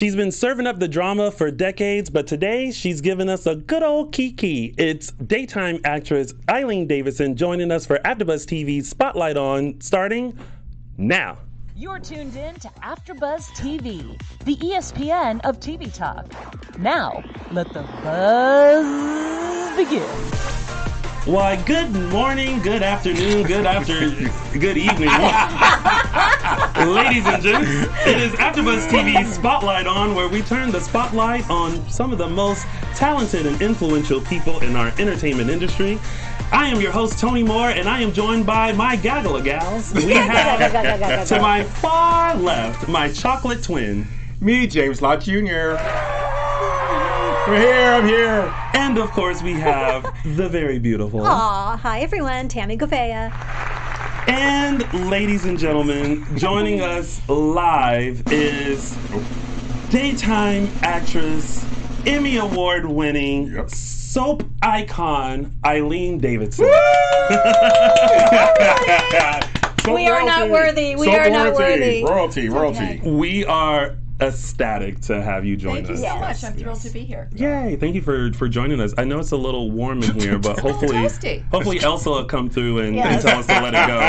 She's been serving up the drama for decades, but today she's giving us a good old kiki. It's daytime actress Eileen Davidson joining us for AfterBuzz TV's Spotlight On, starting now. You're tuned in to AfterBuzz TV, the ESPN of TV talk. Now, let the buzz begin. Why, good morning, good afternoon, good evening. Ladies and gents, it is AfterBuzz TV's Spotlight On, where we turn the spotlight on some of the most talented and influential people in our entertainment industry. I am your host, Tony Moore, and I am joined by my gaggle of gals. We have, to my far left, my chocolate twin. Me, James Lott Jr. I'm here. And of course, we have the very beautiful. Aw, hi everyone, Tami Goveia. And ladies and gentlemen, joining us live is daytime actress, Emmy Award winning, soap icon, Eileen Davidson. We are not worthy. We are not worthy. Royalty. Okay. We are ecstatic to have you join us. Thank you so much. I'm thrilled to be here. Yay! Thank you for joining us. I know it's a little warm in here, but hopefully Elsa will come through and tell us to let it go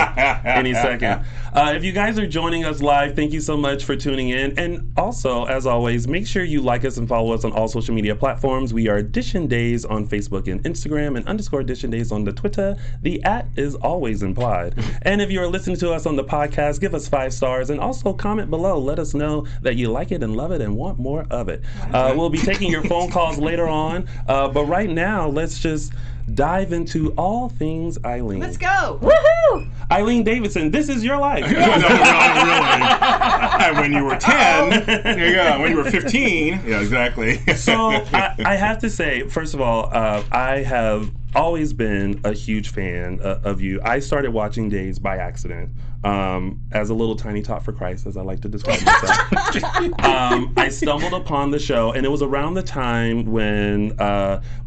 any second. If you guys are joining us live, thank you so much for tuning in. And also, as always, make sure you like us and follow us on all social media platforms. We are Dishin Days on Facebook and Instagram, and _Dishin Days on the Twitter. The @ is always implied. And if you are listening to us on the podcast, give us 5 stars and also comment below. Let us know that you like it and love it and want more of it. We'll be taking your phone calls later on, but right now, let's just dive into all things Eileen. Let's go. Woohoo! Eileen Davidson, this is your life. Really. When you were 10, there you go. When you were 15, yeah, exactly. So I have to say, first of all, I have always been a huge fan of you. I started watching Days by accident. As a little tiny tot for Christ, as I like to describe myself. I stumbled upon the show, and it was around the time when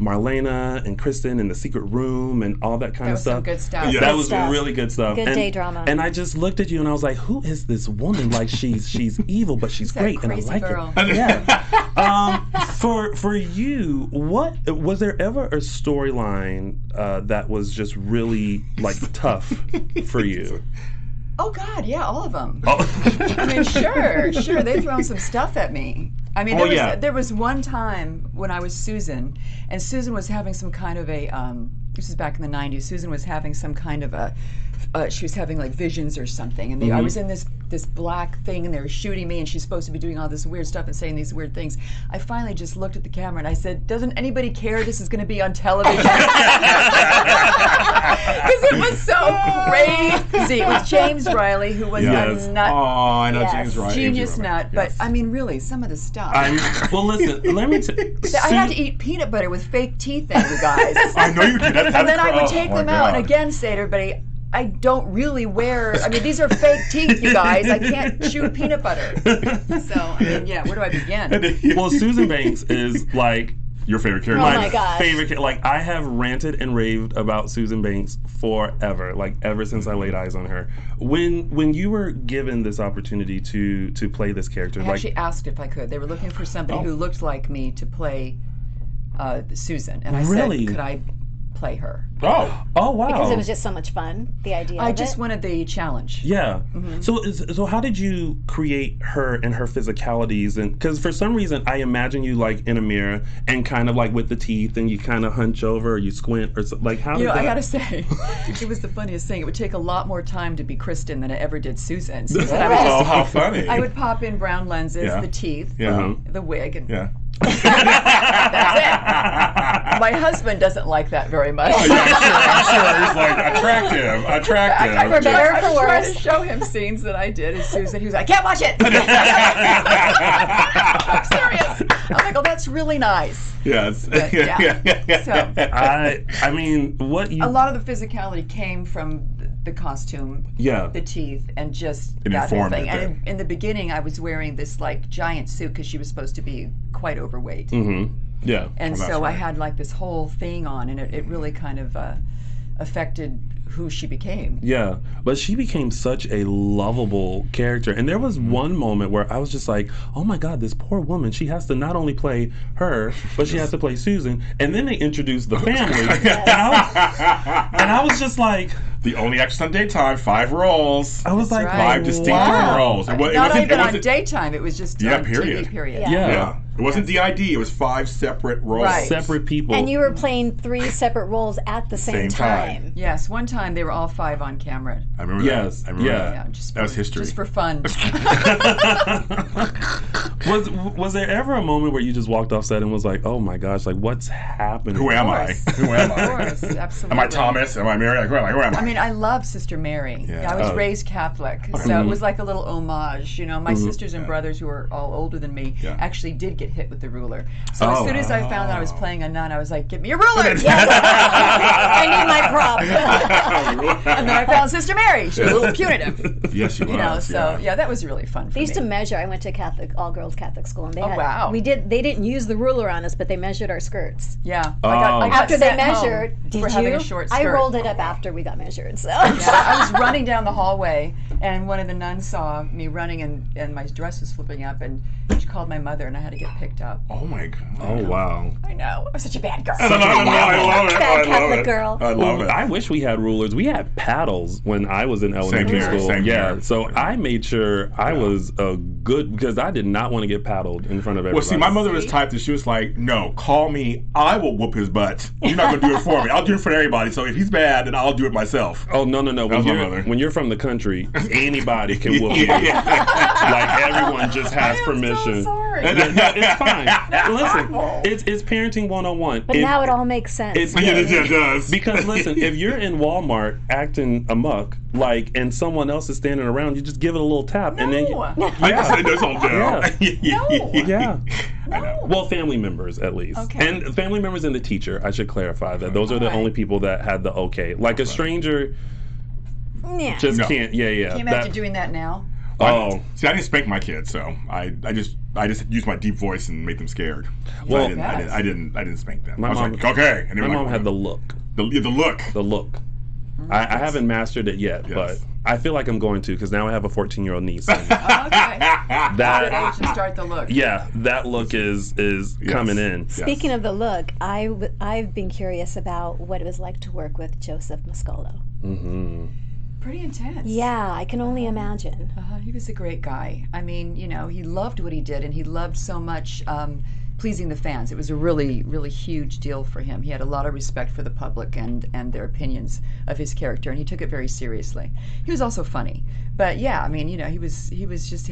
Marlena and Kristen in the secret room and all that kind of stuff. That was some good stuff. Yeah. That was really good stuff. Good day drama. And I just looked at you and I was like, who is this woman? Like, she's evil, but she's great, and I like girl. it. Yeah. For you, what was there ever a storyline that was just really like tough for you? Oh God, yeah, all of them. Oh. I mean, sure. They've thrown some stuff at me. I mean, there was one time when I was Susan, and Susan was having some kind of a. This was back in the '90s. Susan was having some kind of a. She was having like visions or something, and I was in this black thing, and they were shooting me, and she's supposed to be doing all this weird stuff and saying these weird things. I finally just looked at the camera and I said, "Doesn't anybody care this is going to be on television?" Because it was so crazy. It was James Riley, who was a nut. Oh, I know James Riley. Genius nut. But I mean, really, some of the stuff. Well, listen, let me I had to eat peanut butter with fake teeth in, you guys. I know you did. And then I would take them out and again say to everybody, I don't really wear, I mean, these are fake teeth, you guys. I can't chew peanut butter. So, I mean, yeah, where do I begin? Well, Susan Banks is like your favorite character. Oh my gosh. Like, I have ranted and raved about Susan Banks forever, like ever since I laid eyes on her. When you were given this opportunity to play this character, I actually asked if I could. They were looking for somebody who looked like me to play Susan, and I said, could I play her? Oh wow! Because it was just so much fun, the idea of it. I just wanted the challenge. Yeah. So how did you create her and her physicalities? And because for some reason I imagine you like in a mirror and kind of like with the teeth, and you kind of hunch over or you squint or like how? You know, I gotta say, it was the funniest thing. It would take a lot more time to be Kristen than it ever did Susan. How funny! I would pop in brown lenses, the teeth, the wig, and that's it. My husband doesn't like that very much. Oh, yeah, I'm sure. He's like, attractive. For better or for I tried worse. to show him scenes that I did as Susan. He was like, I can't watch it. I'm serious. I'm like, oh, that's really nice. Yes. But, So, I mean, a lot of the physicality came from the costume, the teeth, and just that whole thing. And in the beginning, I was wearing this like giant suit because she was supposed to be quite overweight. Mm-hmm. Yeah. And so I had like this whole thing on, and it really kind of affected who she became. Yeah, but she became such a lovable character. And there was one moment where I was just like, oh my God, this poor woman, she has to not only play her, but she has to play Susan. And then they introduced the family. and I was just like... The only actress on daytime, 5 roles. I was That's like, right. 5 distinct roles. Not even on daytime, it was just period. TV, period. Yeah. It wasn't DID, it was 5 separate roles. Right. Separate people. And you were playing 3 separate roles at the same time. Yes, one time they were all 5 on camera. I remember that. I remember that. That was history. Just for fun. Was there ever a moment where you just walked off set and was like, oh my gosh, like what's happening? Who am I? Who am I? Of course, absolutely. Am I Thomas? Am I Mary? Like, who am I? Who am I? I mean, I love Sister Mary. Yeah. I was raised Catholic, so it was like a little homage. You know, my sisters and brothers who are all older than me actually did get hit with the ruler. So as soon as I found that I was playing a nun, I was like, "Give me a ruler!" I need my prop. And then I found Sister Mary. She was a little punitive. Yes, she was. You know, so that was really fun for They used me. to measure. I went to Catholic, all-girls Catholic school, and they had. wow. They didn't use the ruler on us, but they measured our skirts. Yeah. Oh. I got After they sent home measured, for having a short skirt. I rolled it up after we got measured. So. Yeah, I was running down the hallway, and one of the nuns saw me running, and my dress was flipping up, and she called my mother, and I had to get picked up. Oh my God. Oh wow. I know. I was such a bad girl. I love it. Bad I love Catholic it. girl. I love it. I wish we had rulers. We had paddles when I was in elementary school. Same yeah, here. so I made sure I was a good, because I did not want to get paddled in front of everybody. Well, see, my mother was type that she was like, no, call me. I will whoop his butt. You're not going to do it for me. I'll do it for everybody. So if he's bad, then I'll do it myself. Oh, no. was my mother. When you're from the country, anybody can whoop you. Like, everyone just has permission. So sorry. No, it's fine. Listen, it's parenting 101. But now it all makes sense. It does. Because listen, if you're in Walmart acting amok, like, and someone else is standing around, you just give it a little tap, and then I guess it does all down. yeah. No. Well, family members at least, Okay. and family members and the teacher. I should clarify that those are the only people that had the okay. Like a stranger, Yeah. just can't. Yeah. Can you imagine doing that now? Oh, See, I didn't spank my kids, so I just used my deep voice and made them scared. So Well, I didn't spank them. My I was mom- like, okay. And they my were mom like, had the look. the look. The look. I haven't mastered it yet, but I feel like I'm going to, because now I have a 14-year-old niece. And Okay. that Age to start the look. yeah, that look is coming in. Speaking of the look, I've been curious about what it was like to work with Joseph Muscolo. Mm-hmm. Pretty intense. Yeah, I can only imagine. He was a great guy. I mean, you know, he loved what he did, and he loved so much pleasing the fans. It was a really, really huge deal for him. He had a lot of respect for the public and their opinions of his character, and he took it very seriously. He was also funny, but yeah, I mean, you know, he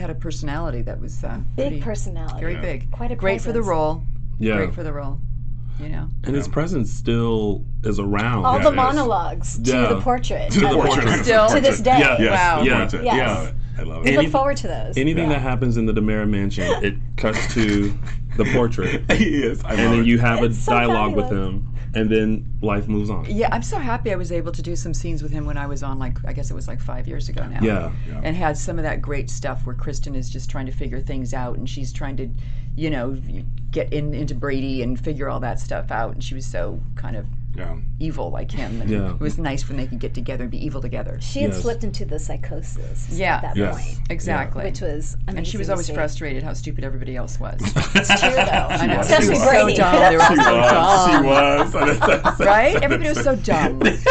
had a personality that was Big personality. very big. Quite a great for the presence. role. Yeah. Great for the role. You know. And his presence still is around. All Yeah, the it is. monologues to Yeah. the portrait. To the portrait. Still To this day. Yeah. Yes. Wow. Yeah. Yes. Yes. I love We it. look forward to those. Anything that happens in the DiMera mansion, it cuts to the portrait, He is. I love and then it. you have a It's so dialogue with fabulous. him, and then life moves on. Yeah, I'm so happy I was able to do some scenes with him when I was on, like, I guess it was like 5 years ago now. Yeah. And had some of that great stuff where Kristen is just trying to figure things out, and she's trying to, you know, get into Brady and figure all that stuff out, and she was so kind of evil like him. And Yeah. it was nice when they could get together and be evil together. She had Yes. slipped into the psychosis at that Yes. point, Exactly. which was amazing. And she was to always see. frustrated how stupid everybody else was. It's true, though. I know. was. Especially She was. So Brady. dumb. They were all so dumb. She was. Right? Everybody was so dumb. It's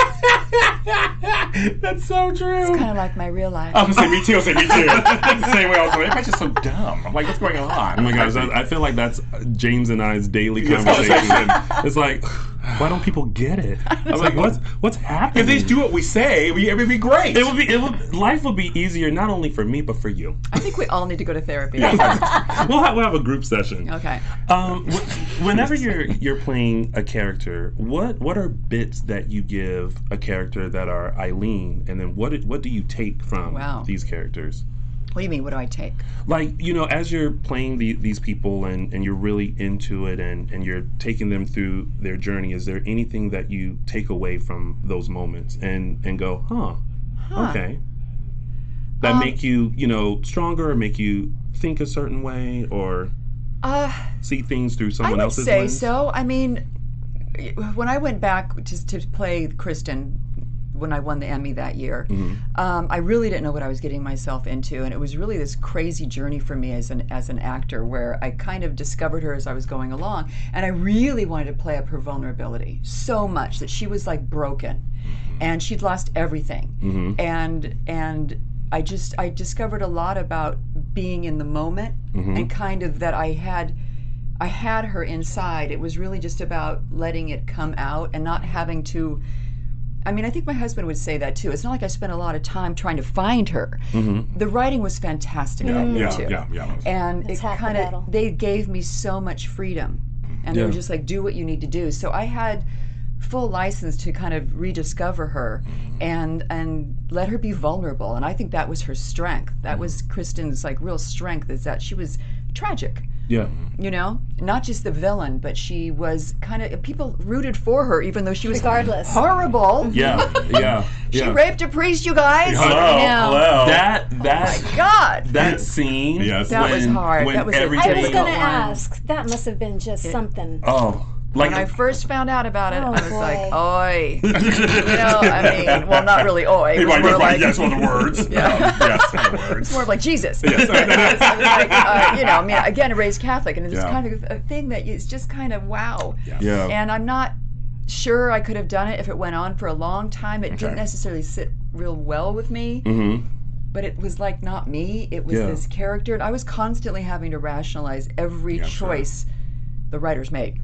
That's so true. kind of like my real life. I was gonna say me too. I say me too. The same way I was like, everybody's just so dumb. I'm like, what's going on? Oh my gosh, I feel like that's James and I's daily Yes. conversation. It's like, why don't people get it? I'm like, what's happening? If they do what we say, it would be great. Life would be easier not only for me but for you. I think we all need to go to therapy. We'll have a group session. Okay. Whenever you're playing a character, what are bits that you give a character that are Eileen, and then what do you take from these characters? What do you mean? What do I take? Like, you know, as you're playing these people and you're really into it and you're taking them through their journey, is there anything that you take away from those moments and go, okay, that make you, you know, stronger, or make you think a certain way, or see things through someone else's lens? I would say so. I mean, when I went back to play Kristen when I won the Emmy that year. I really didn't know what I was getting myself into, and it was really this crazy journey for me as an actor, where I kind of discovered her as I was going along, and I really wanted to play up her vulnerability so much that she was like broken, and she'd lost everything, and I discovered a lot about being in the moment, and kind of that I had her inside. It was really just about letting it come out and not having to. I mean, I think my husband would say that too. It's not like I spent a lot of time trying to find her. The writing was fantastic that year too. And That's it kind of, they gave me so much freedom, and they were just like, do what you need to do. So I had full license to kind of rediscover her and let her be vulnerable. And I think that was her strength. That was Kristen's like real strength, is that she was tragic. Yeah. You know, not just the villain, but she was kind of, people rooted for her, even though she was horrible. Yeah. She raped a priest, you guys. Hello. That oh my God. That scene. Yes. That was hard. That was I was going to ask. That must have been just something. Oh. Like, when I first found out about it, I was boy. like, oi. You know, I mean, well, not really oi. It was more like, yes, one of the words. Yes, one of the words. It's more like Jesus. Yes. Like, you know, I mean, again, raised Catholic, and it's kind of a thing that is just kind of wow. Yeah. And I'm not sure I could have done it if it went on for a long time. It didn't necessarily sit real well with me. But it was like not me. It was this character, and I was constantly having to rationalize every choice the writers made.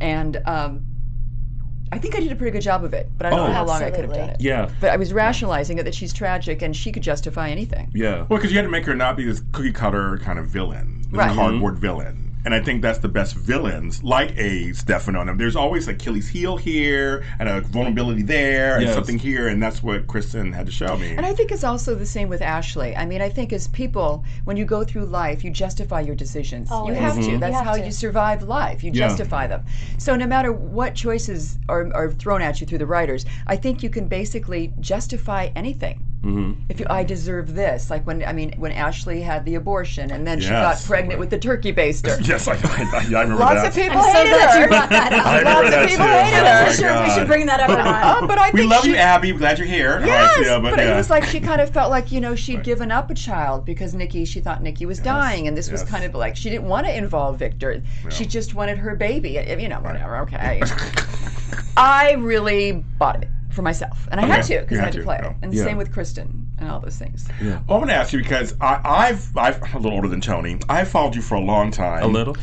And I think I did a pretty good job of it, but I don't know how long I could have done it. Yeah. But I was rationalizing it, that she's tragic and she could justify anything. Yeah. Well, because you had to make her not be this cookie cutter kind of villain, this cardboard villain. And I think that's the best villains, like a Stefano. There's always an Achilles heel here, and a vulnerability there, and something here, and that's what Kristen had to show me. And I think it's also the same with Ashley. I mean, I think as people, when you go through life, you justify your decisions. You have to. That's how you survive life. You justify them. So no matter what choices are thrown at you through the writers, I think you can basically justify anything. If I deserve this, like when Ashley had the abortion and then she got pregnant with the turkey baster. Yes, I remember Lots that. of people hated her. You brought that up. Lots of people hated her. I'm sure we should bring that up or not. But I think we love you, Abby. We're glad you're here. Yes, but it was like she kind of felt like, you know, she'd given up a child because she thought Nikki was dying, and this was kind of like she didn't want to involve Victor. She just wanted her baby. You know, whatever. Okay. I really bought it for myself, and I had to because I had to play it. And the same with Kristen and all those things. Well, I'm going to ask you because I'm a little older than Tony. I've followed you for a long time. A little?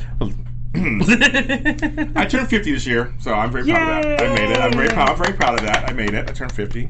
I turned 50 this year, so I'm very proud of that. I made it. I'm very proud of that. I made it. I turned 50.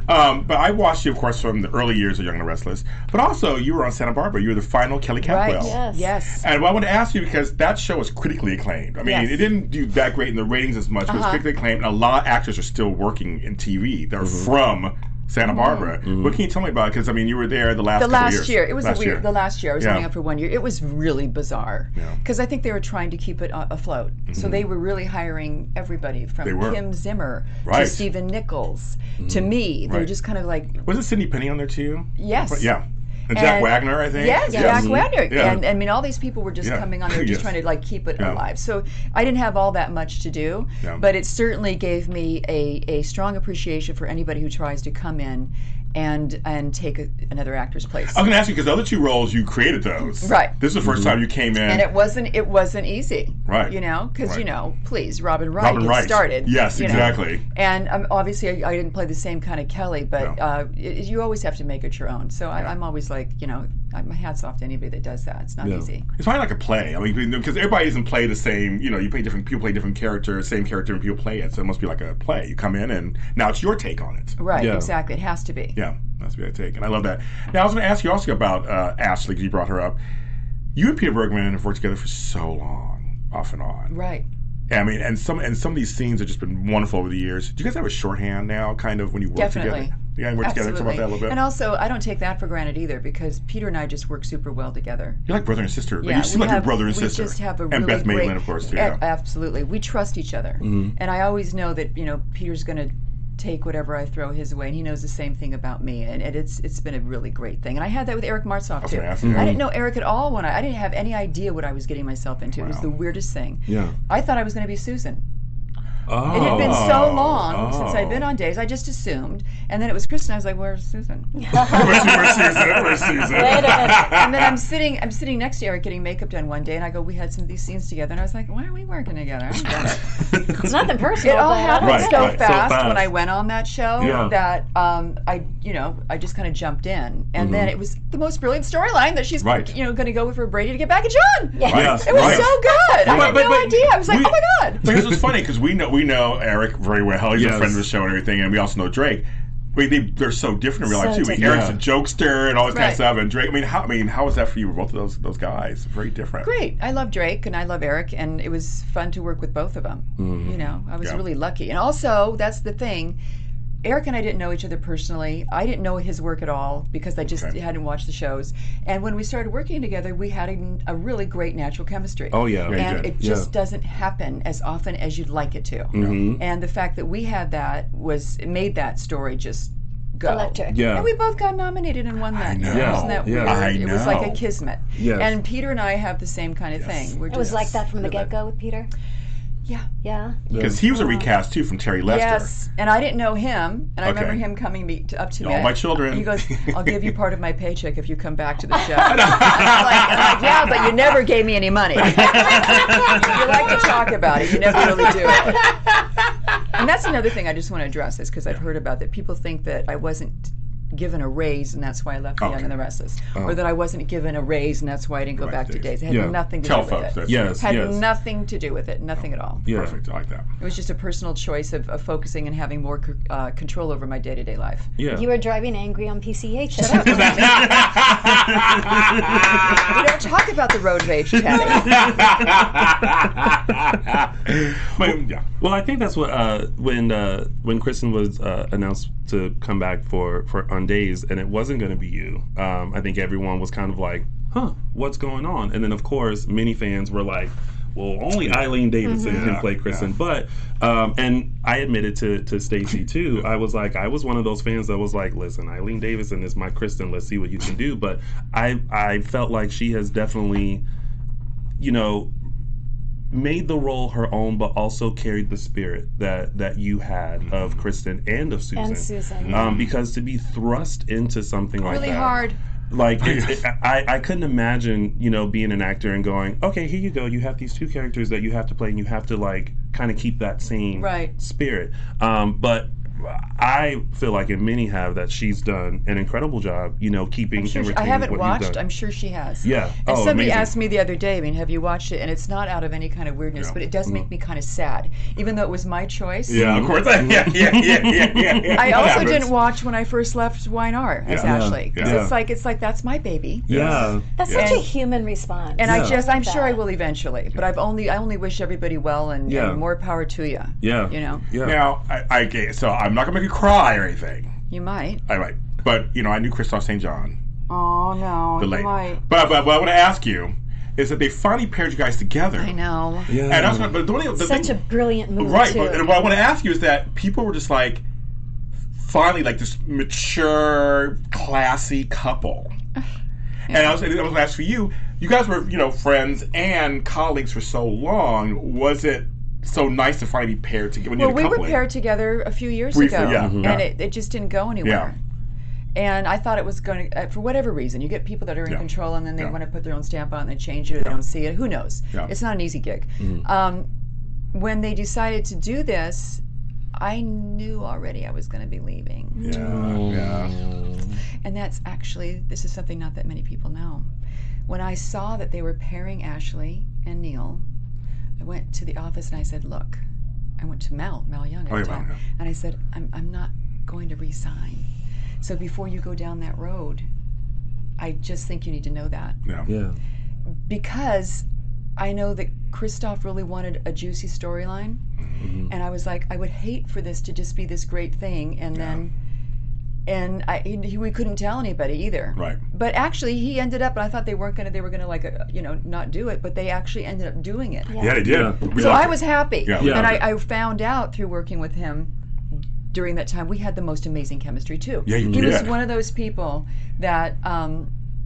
But I watched you, of course, from the early years of Young and the Restless. But also, you were on Santa Barbara. You were the final Kelly Capwell. Right. Yes. And I want to ask you because that show was critically acclaimed. I mean, it didn't do that great in the ratings as much, but it was critically acclaimed. And a lot of actors are still working in TV. They're from Santa Barbara. What can you tell me about it? Because, I mean, you were there the last couple years. It was the last year. I was only up for 1 year. It was really bizarre. Because I think they were trying to keep it afloat. So they were really hiring everybody from Kim Zimmer to Stephen Nichols to me. They were just kind of like... Was it Sidney Penny on there too? Yes. Yeah. And Jack Wagner, I think. Yes, Jack Wagner. And I mean, all these people were just coming on there, just trying to like keep it alive. So I didn't have all that much to do, but it certainly gave me a strong appreciation for anybody who tries to come in and take another actor's place. I was going to ask you because the other two roles you created those. Right. This is the first time you came in, and it wasn't easy. Right. You know, because you know, please, Robin Wright started. Yes, exactly. Know. And obviously, I didn't play the same kind of Kelly, but you always have to make it your own. So I'm always like, you know, my hat's off to anybody that does that. It's not easy. It's probably like a play. I mean, because everybody doesn't play the same. You know, people play different characters, same character, and people play it. So it must be like a play. You come in, and now it's your take on it. Right. Yeah. Exactly. It has to be. Yeah, that's what I take, and I love that. Now I was going to ask you also about Ashley, because you brought her up. You and Peter Bergman have worked together for so long, off and on. Right. I mean, and some of these scenes have just been wonderful over the years. Do you guys have a shorthand now, kind of, when you work together? Yeah, work together. Talk about that a little bit. And also, I don't take that for granted either, because Peter and I just work super well together. You're like brother and sister. Yeah, you seem like your brother and sister. We just have a really and Beth great, Maitland, of course, too. Absolutely. We trust each other. Mm-hmm. And I always know that, you know, Peter's going to take whatever I throw his way, and he knows the same thing about me, and it's been a really great thing. And I had that with Eric Martzoff too. I didn't know Eric at all when I didn't have any idea what I was getting myself into. Wow. It was the weirdest thing. Yeah. I thought I was going to be Susan. Oh. It had been so long since I'd been on Days, I just assumed. And then it was Kristen. I was like, "Where's Susan?" Where's Susan? Wait a minute. And then I'm sitting next to Eric getting makeup done one day, and I go, "We had these scenes together," and I was like, "Why are we working together?" I don't get it. It's nothing personal. It all happened so fast when I went went on that show that I just kind of jumped in, and then it was the most brilliant storyline that she's going to go with for Brady to get back at John. Yes. It was so good. I had no idea. I was like, oh my god. Because it's funny because we know Eric very well. He's a friend of the show and everything, and we also know Drake. They're so different in real life too. Eric's a jokester and all this kind of stuff, and Drake. How was that for you? Both of those guys, very different. Great. I love Drake and I love Eric, and it was fun to work with both of them. You know, I was really lucky, and also that's the thing. Eric and I didn't know each other personally. I didn't know his work at all because I just hadn't watched the shows. And when we started working together, we had a really great natural chemistry. Oh, yeah. And it just doesn't happen as often as you'd like it to. And the fact that we had that it made that story just go. Electric. Yeah. And we both got nominated and won that. I know. Wasn't that weird? I It was know. like a kismet. Yes. And Peter and I have the same kind of thing. We're It was like that from the get-go with Peter? Yeah. Yeah. Because he was a recast too from Terry Lester. Yes, and I didn't know him, and I remember him coming up to me. All my children. And he goes, "I'll give you part of my paycheck if you come back to the show." And I'm like, "Yeah, but you never gave me any money. You like to talk about it, you never really do it." And that's another thing I just want to address is because I've heard about that. People think that I wasn't given a raise and that's why I left The Young and the Restless, or that I wasn't given a raise and that's why I didn't go back to Days. It had nothing to do with it. Had nothing to do with it, nothing at all. Yeah. Perfect, I like that. It was just a personal choice of focusing and having more control over my day-to-day life. Yeah. You were driving angry on PCH. Shut up. We don't talk about the road rage, Teddy. Well, I think that's what when Kristen was announced to come back for on Days, and it wasn't going to be you. I think everyone was kind of like, "Huh, what's going on?" And then of course, many fans were like, "Well, only Eileen Davidson can play Kristen." But and I admitted to Stacey too. I was one of those fans that was like, "Listen, Eileen Davidson is my Kristen. Let's see what you can do." But I felt like she has definitely, made the role her own, but also carried the spirit that you had of Kristen and of Susan. And Susan. Because to be thrust into something like that. Really hard. Like, I couldn't imagine, being an actor and going, okay, here you go. You have these two characters that you have to play, and you have to, kind of keep that same spirit. But I feel like, and many have, that she's done an incredible job, keeping and retaining I haven't what watched. you've done. I'm sure she has. Yeah. And somebody amazing. asked me the other day, have you watched it? And it's not out of any kind of weirdness, but it does make me kind of sad, even though it was my choice. Yeah, of course. Yeah. I also didn't watch when I first left Y&R as Ashley. Because it's like that's my baby. Yeah. That's such a human response. And I'm sure I will eventually. But I only wish everybody well and more power to you. Yeah. Yeah. Now, so I'm not gonna make you cry or anything. You might. I might. But I knew Christoph St. John. Oh no, you might. But what I want to ask you is that they finally paired you guys together. I know. Yeah. And that's what, but the such a brilliant movie. Right. Too. But what I want to ask you is that people were just like, finally, like this mature, classy couple. And I was going to ask for you. You guys were, friends and colleagues for so long. Was it so nice to finally be paired together? Well, we were paired together a few years ago, and it just didn't go anywhere. And I thought it was going to, for whatever reason, you get people that are in control, and then they want to put their own stamp on it, and they change it, or they don't see it. Who knows? It's not an easy gig. When they decided to do this, I knew already I was going to be leaving. And that's actually, this is something not that many people know. When I saw that they were pairing Ashley and Neil, I went to the office and I said, look, I went to Mel Young at the time, and I said, I'm not going to resign. So before you go down that road, I just think you need to know that. Yeah. Because I know that Christoph really wanted a juicy storyline, and I was like, I would hate for this to just be this great thing, and then we couldn't tell anybody either. Right. But actually, he ended up, and I thought they were gonna not do it, but they actually ended up doing it. Yeah, they did. So I was happy. Yeah. And I found out through working with him during that time, we had the most amazing chemistry too. Yeah, you He did. was one of those people that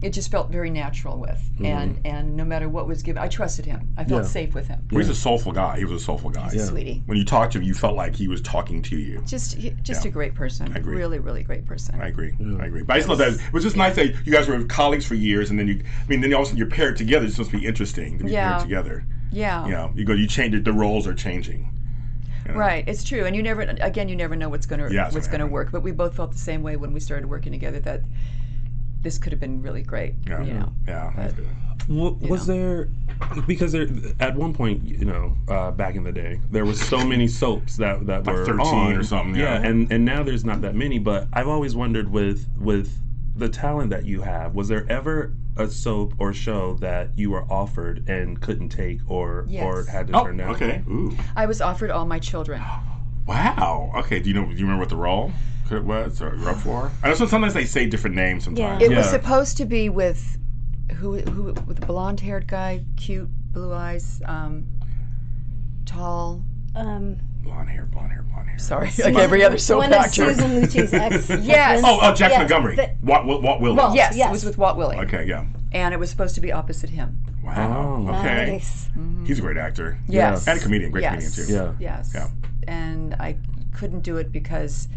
it just felt very natural with. And no matter what was given, I trusted him. I felt safe with him. Well, he's a soulful guy. He was a soulful guy. He's a sweetie. When you talked to him, you felt like he was talking to you. Just a great person. I agree. Really, really great person. I agree. I agree. But I just love that. It was just nice that you guys were colleagues for years, and then then all of a sudden you're paired together. It's supposed to be interesting to be paired together. Yeah. You change it. The roles are changing. Right, it's true, and you never know what's going to work. But we both felt the same way when we started working together, that this could have been really great. Yeah. That's good. Was there, because at one point, back in the day, there was so many soaps that like were 13 on. or something. Yeah, and now there's not that many. But I've always wondered with the talent that you have, was there ever a soap or show that you were offered and couldn't take or had to turn down? Okay. Ooh. I was offered All My Children. Wow. Okay. Do you remember what the role was or you're up for? I know sometimes they say different names sometimes. It was supposed to be with who with the blonde-haired guy, cute, blue eyes, tall. Blonde hair. Sorry, like every other soap actor. One of Susan Lucci's ex. Yes. Jack Montgomery. Walt Willey. Well, yes, it was with Walt Willey. Okay, yeah. And it was supposed to be opposite him. Wow. Okay. Nice. He's a great actor. Yes. And a comedian. Great comedian too. Yeah. Yes. Yeah. And I couldn't do it because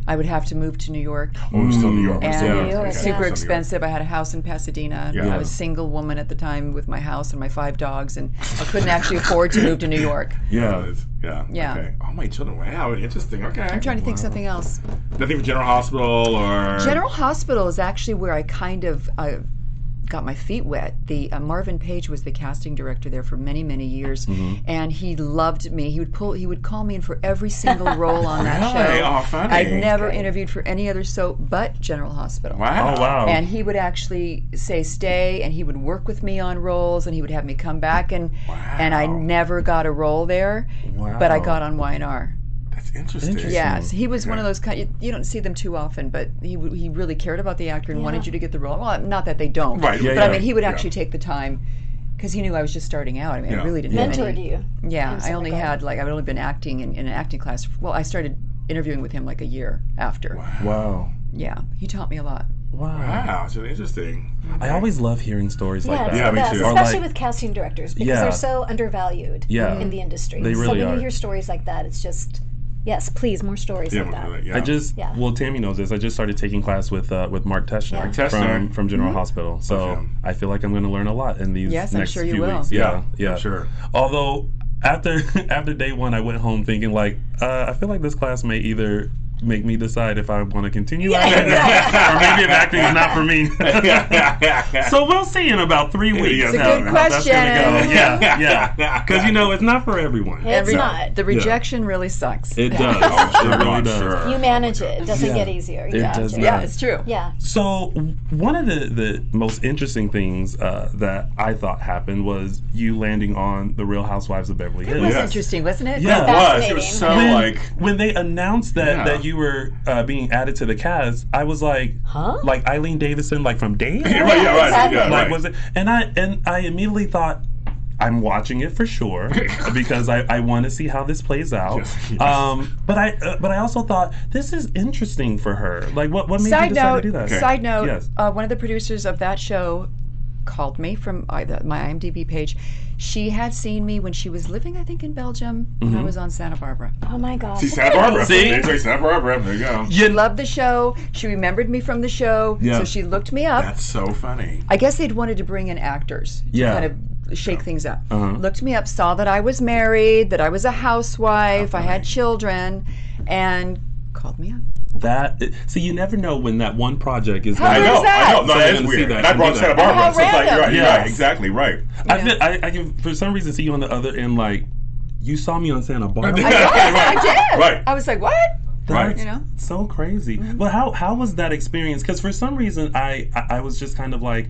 I would have to move to New York. Oh, still New York. And super Okay. expensive. I had a house in Pasadena. Yeah. I was a single woman at the time with my house and my 5 dogs, and I couldn't actually afford to move to New York. Yeah. Yeah. Okay. Oh, my children. Wow. Interesting. Okay. I'm trying to think something else. Nothing for General Hospital or. General Hospital is actually where I kind of got my feet wet. The Marvin Page was the casting director there for many, many years, and he loved me. He would call me in for every single role on that Really? show. Oh, funny. I'd never interviewed for any other soap but General Hospital. Wow. Oh, wow. And he would actually say stay, and he would work with me on roles, and he would have me come back, and I never got a role there, but I got on Y&R. That's interesting. Yes, he was one of those kind. You don't see them too often, but he really cared about the actor and wanted you to get the role. Well, not that they don't, Right. but I mean, he would actually take the time because he knew I was just starting out. I mean, I really didn't have Mentored any. you. Yeah, I only had I'd only been acting in an acting class. Well, I started interviewing with him like a year after. Wow. Yeah, he taught me a lot. Wow, it's really interesting. I always love hearing stories like that. Yeah, me too. Especially with casting directors, because they're so undervalued in the industry. They really so when are. you hear stories like that, it's just, yes, please, more stories like that. Yeah. Well, Tami knows this. I just started taking class with Mark Teschner from General Hospital. So I feel like I'm going to learn a lot in these next few weeks. Yeah, I'm sure. Although after day one, I went home thinking like, I feel like this class may either make me decide if I want to continue or maybe if acting is not for me. So we'll see in about 3 weeks. It's a good question. That's gonna go. Yeah. Because it's not for everyone. It's not. The rejection really sucks. It does. It really does. Sure. You manage it. It doesn't get easier. It does not. Yeah, it's true. Yeah. So one of the most interesting things that I thought happened was you landing on The Real Housewives of Beverly Hills. It was interesting, wasn't it? Yeah, It was. It was so when they announced that you were being added to the cast, I was like, huh? Like Eileen Davidson, like from Days? Right. Was it? And I immediately thought, I'm watching it for sure because I want to see how this plays out. Yes. But I also thought this is interesting for her. Like what made you decide to do that? Side note, Yes. One of the producers of that show called me from my IMDb page. She had seen me when she was living, I think, in Belgium when I was on Santa Barbara. Oh my God. See, Santa Barbara. See? Santa Barbara. There you go. She loved the show. She remembered me from the show. Yeah. So she looked me up. That's so funny. I guess they'd wanted to bring in actors to kind of shake things up. Looked me up, saw that I was married, that I was a housewife, I had children, and called me up. See, you never know when that one project is. How weird is that? I know. No, that is see weird. that And I brought Santa Barbara. How So it's like, random. you're right. Exactly right. I can for some reason see you on the other end, like you saw me on Santa Barbara. I did. Right. I was like, what? Right. You know? So crazy. But how was that experience? Because for some reason I was just kind of like,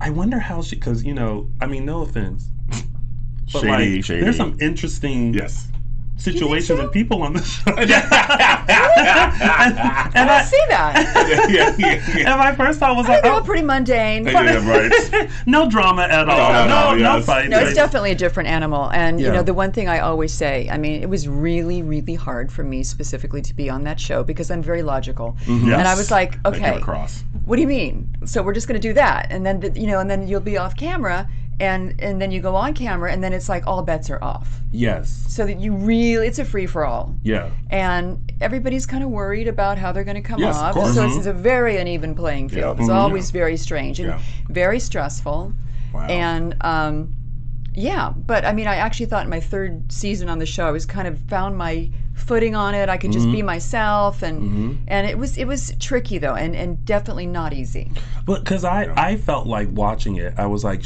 I wonder how she. Because no offense, but Shady. there's some interesting. Yes. situations and people on the show. and I see that. And my first thought was they're all pretty mundane. Right. No drama at all. No fight. No, it's definitely a different animal. And you know, the one thing I always say, I mean, it was really, really hard for me specifically to be on that show because I'm very logical. Yes. And I was like, okay, what do you mean? So we're just going to do that, and then and then you'll be off camera. And then you go on camera, and then it's like all bets are off. Yes. So that it's a free for all. Yeah. And everybody's kind of worried about how they're going to come off. Of course. So it's a very uneven playing field. Yeah. It's always very strange and very stressful. Wow. And but I mean, I actually thought in my third season on the show, I was kind of found my footing on it. I could just be myself, and it was tricky though, and definitely not easy. But because I felt like watching it, I was like.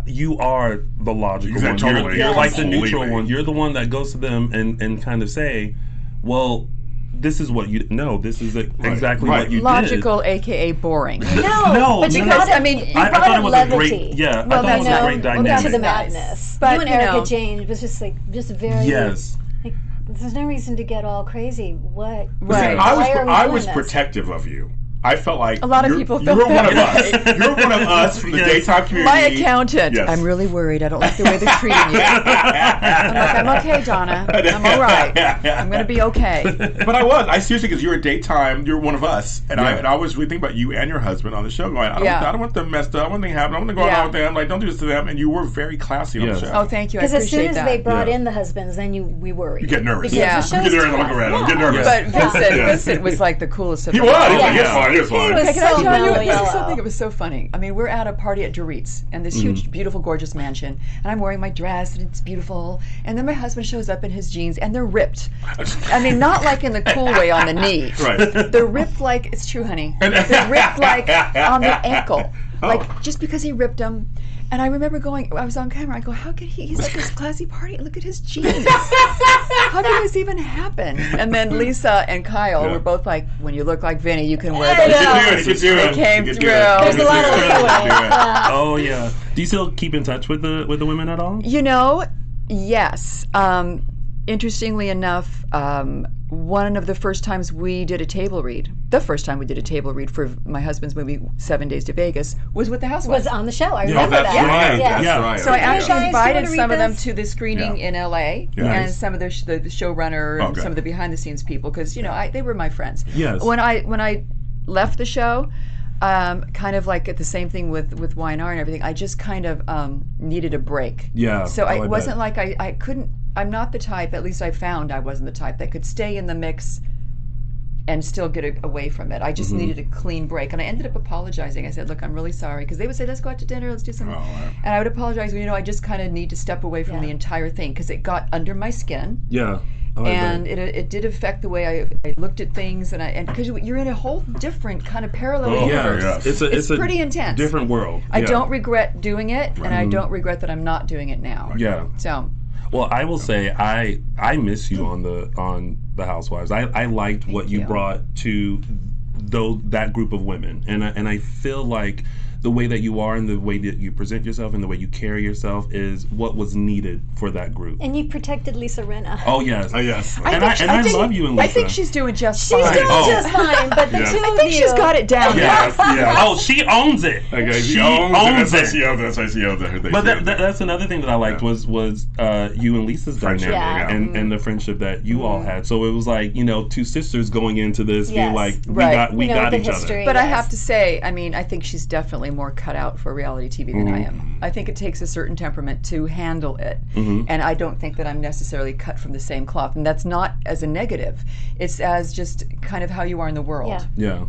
You are the logical one. Totally. You're like the neutral one. You're the one that goes to them and kind of say, well, this is what you... No, this is exactly what you Logical, a.k.a. boring. No, but because, I mean... I thought it was levity. a great... Yeah, I thought it was a great dynamic. To the madness. But, you and Erica Jane was just very... Yes. Like, there's no reason to get all crazy. What? Right. I was protective of you. I felt like a lot of people felt you're one of us. You're one of us from the daytime community. My accountant. Yes. I'm really worried. I don't like the way they're treating you. I'm like, I'm okay, Donna. I'm all right. I'm going to be okay. But I seriously, because you're a daytime, you're one of us, and I was really thinking about you and your husband on the show. Going, I don't want them messed up. I don't want anything happen. I want to go out with them. Like, don't do this to them. And you were very classy on the show. Oh, thank you. I appreciate that. Because as soon as they brought in the husbands, then we worried. You get nervous. Yeah. You get there and look around. You get nervous. But Vincent was like the coolest of them. He was. He was fun. Can I tell you something? It was so funny. I mean, we're at a party at Dorit's, and this huge, beautiful, gorgeous mansion, and I'm wearing my dress, and it's beautiful. And then my husband shows up in his jeans, and they're ripped. I mean, not like in the cool way on the knee. Right. They're ripped like, it's true, honey. They're ripped like on the ankle. Like, just because he ripped them. And I remember I was on camera, I go, how could he's at this classy party, and look at his jeans. How did this even happen? And then Lisa and Kyle were both like, when you look like Vinny, you can wear those. You can do it. It came through. There's a lot of leeway. Oh, yeah. Do you still keep in touch with the women at all? You know, yes. Interestingly enough, one of the first times we did a table read, for my husband's movie 7 Days to Vegas, was with the Housewives. Was on the show. I remember that. Right. Yes. That's right. So I actually invited some of them this? to the screening in LA, and some of the showrunner and some of the behind the scenes people, because they were my friends. Yes. When I left the show, kind of like the same thing with Y&R and everything, I just kind of needed a break. Yeah. So it wasn't like I couldn't. I'm not the type, at least I found I wasn't the type that could stay in the mix and still get away from it. I just needed a clean break. And I ended up apologizing. I said, look, I'm really sorry. Because they would say, let's go out to dinner, let's do something. And I would apologize, I just kind of need to step away from the entire thing because it got under my skin. Yeah. And it did affect the way I looked at things, and because you're in a whole different kind of parallel universe. It's pretty intense. Different world. I don't regret doing it, and I don't regret that I'm not doing it now. Yeah. So. Well, I will say I miss you on the Housewives. I liked what you brought to that group of women, and I feel like the way that you are and the way that you present yourself and the way you carry yourself is what was needed for that group. And you protected Lisa Rinna. Oh, yes. Oh, yes. I love you and Lisa. I think she's doing just fine. She's doing just fine, but the two of you... I think she's got it down. Yes. Oh, she owns it. Okay, she owns it. That's why she owns it. But that's another thing that I liked was you and Lisa's dynamic and the friendship that you all had. So it was like, two sisters going into this being like, we got each other. But I have to say, I mean, I think she's definitely more cut out for reality TV than I am. I think it takes a certain temperament to handle it. And I don't think that I'm necessarily cut from the same cloth. And that's not as a negative. It's as just kind of how you are in the world. Yeah.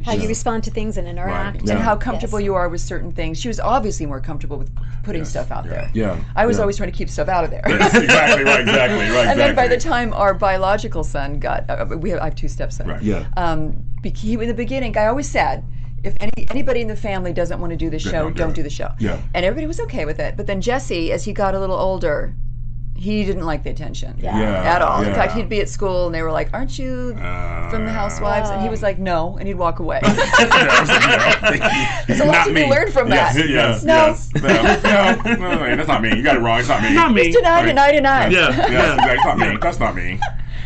How you respond to things and interact. Right. And how comfortable you are with certain things. She was obviously more comfortable with putting stuff out there. Yeah. I was always trying to keep stuff out of there. Yes, exactly. And then by the time our biological son got, I have two stepsons. Right. Yeah. In the beginning, I always said, if anybody in the family doesn't want to do the show, don't do the show. Yeah. And everybody was okay with it. But then Jesse, as he got a little older, He didn't like the attention Yeah. at all. Yeah. In fact, he'd be at school and they were like, "Aren't you from the Housewives?" And he was like, "No," and he'd walk away. There's a lot you can learn from that. Yes. No. No, that's not me. You got it wrong. It's not me. Not me. It's deny. Yeah. That's not me. That's not me.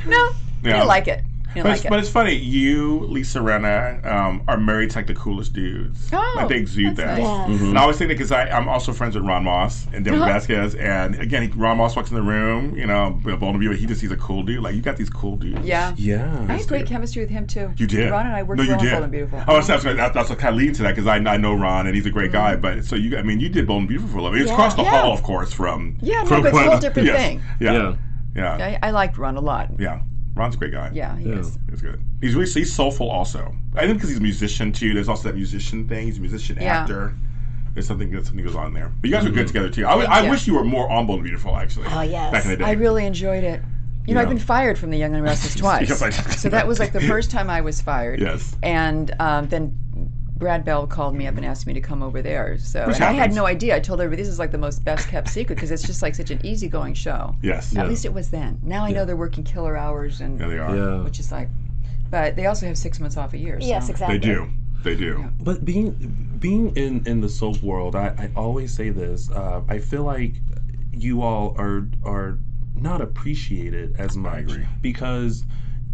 No, he didn't like it. But it's funny, you, Lisa Rinna, are married to like the coolest dudes. Oh, like they exude that. nice. Yes. Mm-hmm. And I always think that because I'm also friends with Ron Moss and Devin Vasquez, and again, Ron Moss walks in the room, you know, he just sees a cool dude. Like, you got these cool dudes. Yeah. Yeah. I had great chemistry with him too. You did. Ron and I worked well on Bold and Beautiful. Oh, that's what kind of leading to that because I know Ron and he's a great guy. But so you did Bold and Beautiful for a living. It's across the hall, of course, from but it's a whole different thing. Yeah. I liked Ron a lot. Yeah. Ron's a great guy. Yeah, he is. He's good. He's soulful also. I think because he's a musician too. There's also that musician thing. He's a musician actor. There's something goes on there. But you guys are good together too. I wish you were more on Bold and Beautiful actually. Oh yes. Back in the day. I really enjoyed it. You know, I've been fired from the Young and Restless twice. Yes, I- So that was like the first time I was fired. Yes. And then Brad Bell called me up and asked me to come over there. So Which and I had happens. no idea. I told everybody this is like the most best kept secret because it's just like such an easygoing show. Yes. At least it was then. Now I know they're working killer hours and Yeah, they are. Yeah. which is like, but they also have 6 months off a year. So. Yes, exactly. They do. But being in the soap world, I always say this. I feel like you all are not appreciated as much. I agree. Because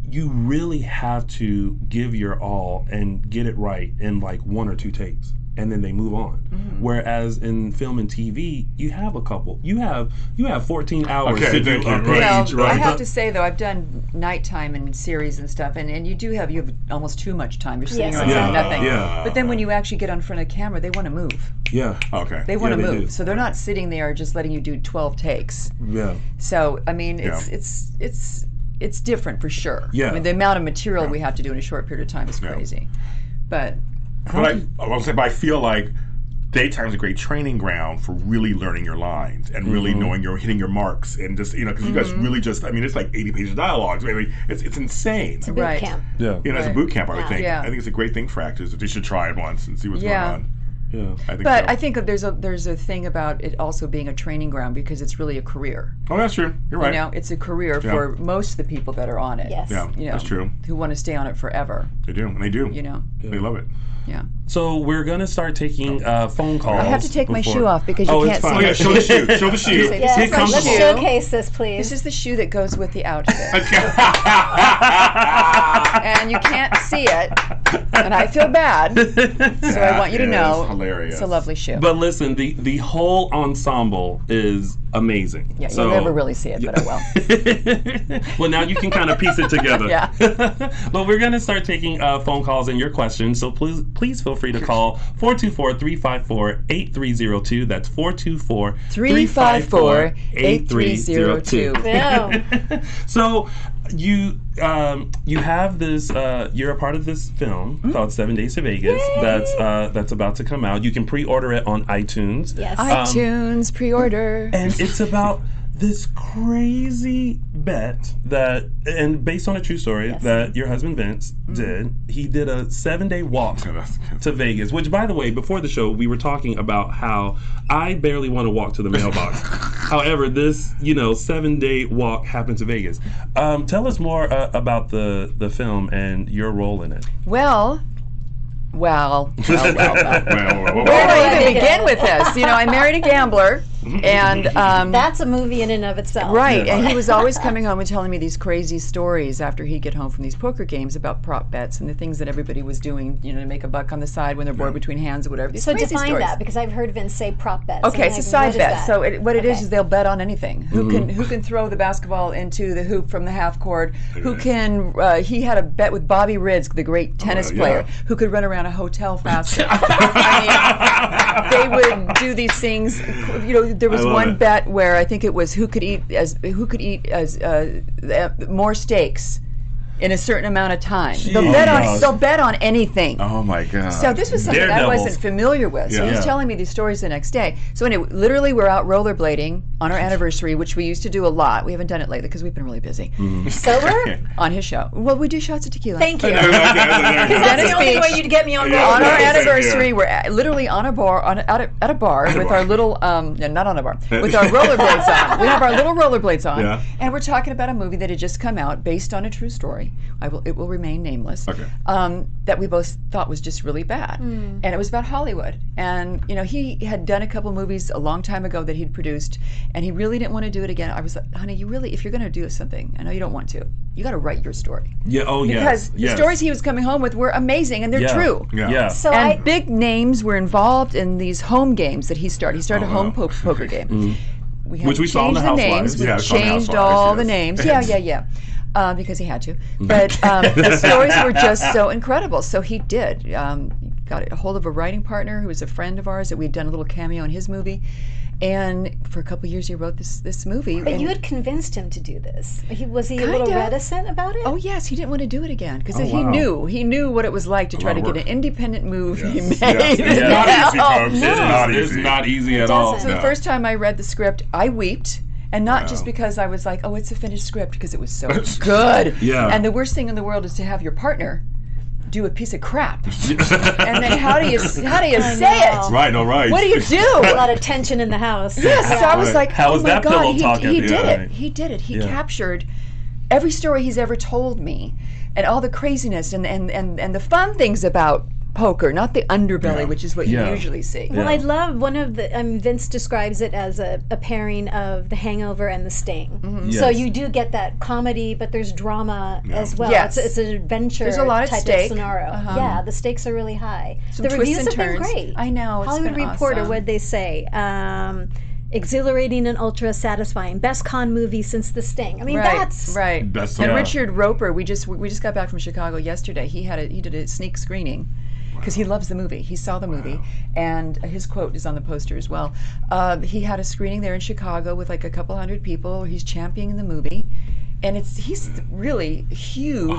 you really have to give your all and get it right in like 1 or 2 takes, and then they move on. Mm-hmm. Whereas in film and TV, you have a couple. You have 14 hours Okay, to do thank you. a Right. page, Well, I right? have to say though, I've done nighttime and series and stuff, and you have almost too much time. You're sitting Yes. around doing Yeah. nothing. Yeah. But then when you actually get on front of the camera, they want to move. Yeah. Okay. They want to they move, do. so they're not sitting there just letting you do 12 takes. Yeah. So I mean, it's different for sure. Yeah. I mean, the amount of material we have to do in a short period of time is crazy. But But I feel like daytime's a great training ground for really learning your lines and really knowing hitting your marks and just because you guys really just it's like 80 pages of dialogue. I mean, it's insane. It's a boot Right. camp. Yeah. It's a boot camp. I would think. Yeah. I think it's a great thing for actors. They should try it once and see what's going Yeah. on. Yeah. I think. But so. I think that there's a thing about it also being a training ground because it's really a career. Oh, that's true. You're right. You know, it's a career for most of the people that are on it. Yes. Yeah, You know, that's true. Who want to stay on it forever. They do, and they do. You know. They love it. Yeah. So we're gonna start taking phone calls. I have to take my before- shoe off because you it's can't fine. Oh see yeah, it. show the shoe. Show the shoe. This Yes, is my let's shoe. showcase this, please. This is the shoe that goes with the outfit. And you can't see it. And I feel bad. So I want you to know Hilarious. it's a lovely shoe. But listen, the whole ensemble is amazing. Yeah, so, you'll never really see it, but I will. Well, now you can kind of piece it together. Yeah. But we're going to start taking phone calls and your questions. So please feel free to call 424-354-8302. That's 424-354-8302. Yeah. So you have this. You're a part of this film called 7 Days to Vegas. That's about to come out. You can pre-order it on iTunes. Yes. iTunes pre-order. And it's about this crazy bet and based on a true story that your husband Vince did. He did a 7-day walk to Vegas, which, by the way, before the show, we were talking about how I barely want to walk to the mailbox. However, this, 7-day walk happened to Vegas. Tell us more about the film and your role in it. Well. Well. Where do I even begin with this? I married a gambler, and That's a movie in and of itself. right, and he was always coming home and telling me these crazy stories after he'd get home from these poker games about prop bets and the things that everybody was doing, to make a buck on the side when they're bored between hands or whatever. These So crazy define stories. that, because I've heard Vince say prop bets. Okay, and it's a I'm like, side what is bet. that? So what it is Okay. they'll bet on anything. Who can throw the basketball into the hoop from the half court? Who can? He had a bet with Bobby Ridge, the great tennis player, who could run around a hotel faster. I mean, they would do these things. There was one bet where I think it was who could eat as more steaks in a certain amount of time. Jeez. They'll bet on anything. Oh my God. So this was something I wasn't familiar with. So he's telling me these stories the next day. So anyway, literally we're out rollerblading on our anniversary, which we used to do a lot. We haven't done it lately because we've been really busy. Sober? On his show. Well, we do shots of tequila. Thank you. Because that's the only way you'd get me on board. On our anniversary, we're literally on a bar, at a bar with our little, not on a bar, with our rollerblades on. We have our little rollerblades on, and we're talking about a movie that had just come out based on a true story. It will remain nameless. Okay. That we both thought was just really bad, and it was about Hollywood. And he had done a couple movies a long time ago that he'd produced, and he really didn't want to do it again. I was like, honey, if you're going to do something, I know you don't want to. You got to write your story. Yeah. Oh, yeah. Because the stories he was coming home with were amazing, and they're true. Yeah. So big names were involved in these home games that he started. He started a home poker game. Which we saw in the Housewives. We changed all the names. Yeah. Because he had to. But the stories were just so incredible. So he did. Got a hold of a writing partner who was a friend of ours that we'd done a little cameo in his movie. And for a couple of years, he wrote this movie. But you had convinced him to do this. Was he a Kinda. little reticent about it? Oh yes, he didn't want to do it again because he knew what it was like to try to get an independent movie made. It's not easy, folks. It's not easy at all. So the first time I read the script, I wept. And not just because I was like, oh, it's a finished script, because it was so good. Yeah. And the worst thing in the world is to have your partner do a piece of crap. And then how do you say it? Right, no, right. What do you do? A lot of tension in the house. Yes, so I was like, how was that pillow talk he did it. He did it. He captured every story he's ever told me, and all the craziness and the fun things about poker, not the underbelly, which is what you usually see. Well, I love one of the, Vince describes it as a pairing of The Hangover and The Sting. So you do get that comedy, but there's drama as well. Yes. It's an adventure There's a lot type at stake. of scenario. Yeah, the stakes are really high. Some the twists reviews and have turns. been great. I know, it's Hollywood been Reporter, awesome. what'd they say? Exhilarating and ultra satisfying. Best con movie since The Sting. I mean, that's right. That's and Richard Roper, we just got back from Chicago yesterday. He did a sneak screening because he loves the movie. He saw the movie, and his quote is on the poster as well. He had a screening there in Chicago with like a couple hundred people. He's championing the movie, and he's really a huge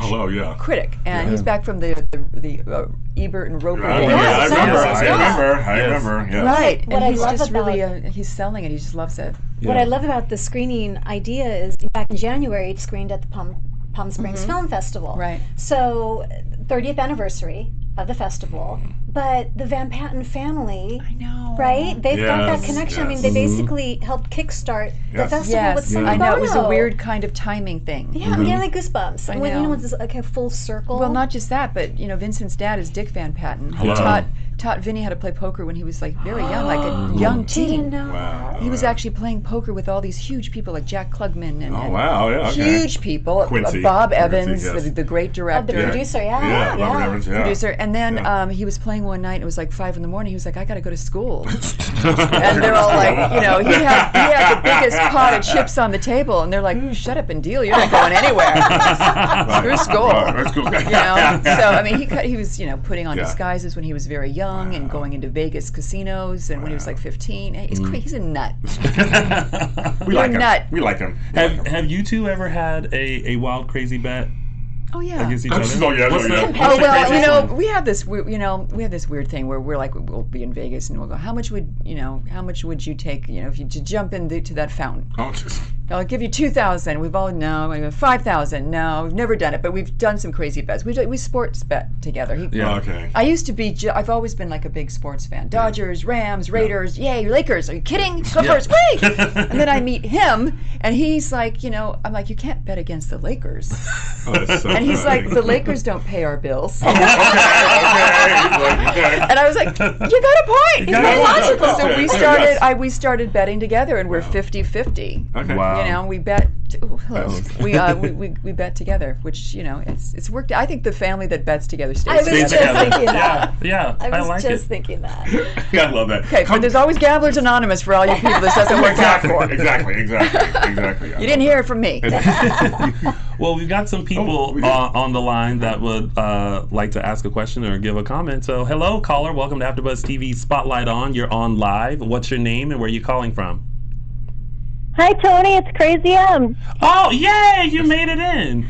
critic, and he's back from the Ebert and Roper days. I remember. Yeah. Right, What and I he's love just about- really he's selling it. He just loves it. What I love about the screening idea is back in January it screened at the Palm Springs Film Festival. Right. So 30th anniversary of the festival, but the Van Patten family, I know, right? They've got that connection. I mean, they basically helped kickstart the festival with some I know, it was a weird kind of timing thing. Yeah, I'm getting like goosebumps. I When know. it's like a full circle. Well, not just that, but Vincent's dad is Dick Van Patten, who taught Vinny how to play poker when he was like very young, like a young teen. Wow. He was actually playing poker with all these huge people like Jack Klugman and huge people. Quincy. Bob Evans, Quincy, yes. the great director. the producer, Robert Evans, Producer, and then he was playing one night. It was like 5 a.m. He was like, "I got to go to school," and they're all like, he had the biggest pot of chips on the table, and they're like, "Shut up and deal. You're not going anywhere. Screw school." That's cool. So I mean, he was putting on disguises when he was very young and going into Vegas casinos, and when he was like 15, he's a nut. We like him. Have you two ever had a wild, crazy bet Oh yeah. against each other? What's that? Oh well, we have this weird thing where we're like, we'll be in Vegas and we'll go, how much would you take, if you to jump into that fountain? Oh, just. I'll give you 2,000. We've all 5,000. No, we've never done it, but we've done some crazy bets. We sports bet together. Okay. I used to be. I've always been like a big sports fan. Dodgers, Rams, Raiders. Yay, Lakers. Are you kidding? Go first. Wait. And then I meet him, and he's like, I'm like, you can't bet against the Lakers. Oh, that's so And he's funny. like, the Lakers don't pay our bills. Okay. And I was like, you got a point. It's very logical. So Okay. we started betting together, and we're 50-50. Okay. Wow. We bet. We bet together, which it's worked. I think the family that bets together stays I was together. just thinking that. Yeah, I was like just it. thinking that. I love that. Okay, but there's always Gamblers Anonymous for all you people this doesn't work out for. Exactly. You didn't hear it from me. Well, we've got some people on the line that would like to ask a question or give a comment. So, hello, caller. Welcome to AfterBuzz TV Spotlight On. You're on live. What's your name and where are you calling from? Hi, Tony. It's Crazy M. Oh, yay! You made it in.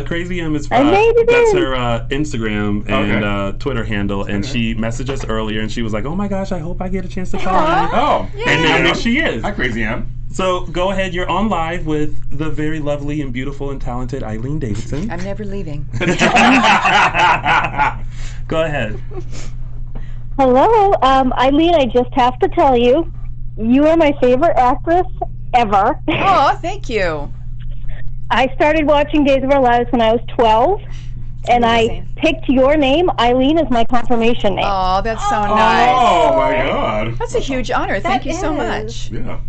Crazy M is I made it that's in. her Instagram and Twitter handle, and she messaged us earlier, and she was like, "Oh my gosh, I hope I get a chance to call in." Oh, and now here she is. Hi, Crazy M. So go ahead, you're on live with the very lovely and beautiful and talented Eileen Davidson. I'm never leaving. Go ahead. Hello, Eileen, I just have to tell you, you are my favorite actress ever. Oh, thank you. I started watching Days of Our Lives when I was 12, and I picked your name, Eileen, as my confirmation name. Oh, that's so nice. Oh, my God. That's a huge honor. Thank you so much. Yeah.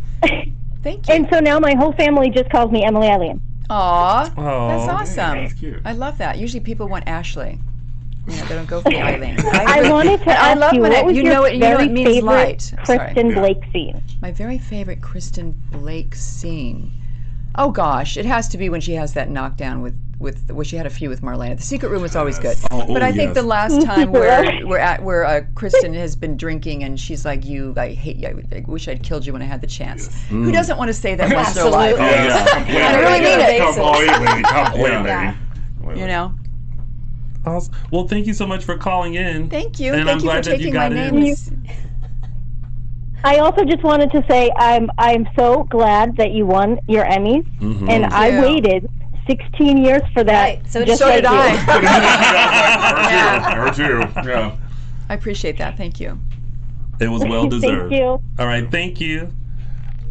Thank you. And so now my whole family just calls me Emily Eileen. Aw, that's awesome. That's cute. I love that. Usually people want Ashley. You know, they don't go for the Eileen. I wanted to ask you, what was your very favorite Kristen Blake scene? My very favorite Kristen Blake scene. Oh gosh, it has to be when she has that knockdown with well, she had a few with Marlena. The secret room was always good, but I think the last time where Kristen has been drinking and she's like, I hate you. I wish I'd killed you when I had the chance. Who doesn't want to say that once in their life? Oh, yeah. I really mean it. Completely. You know. Awesome. Well, thank you so much for calling in. Thank you. And Thank you for taking my name. I also just wanted to say I'm so glad that you won your Emmys, and I waited 16 years for that. Right. So just did I. Her too. Yeah. I appreciate that. Thank you. It was well deserved. Thank you. All right, thank you.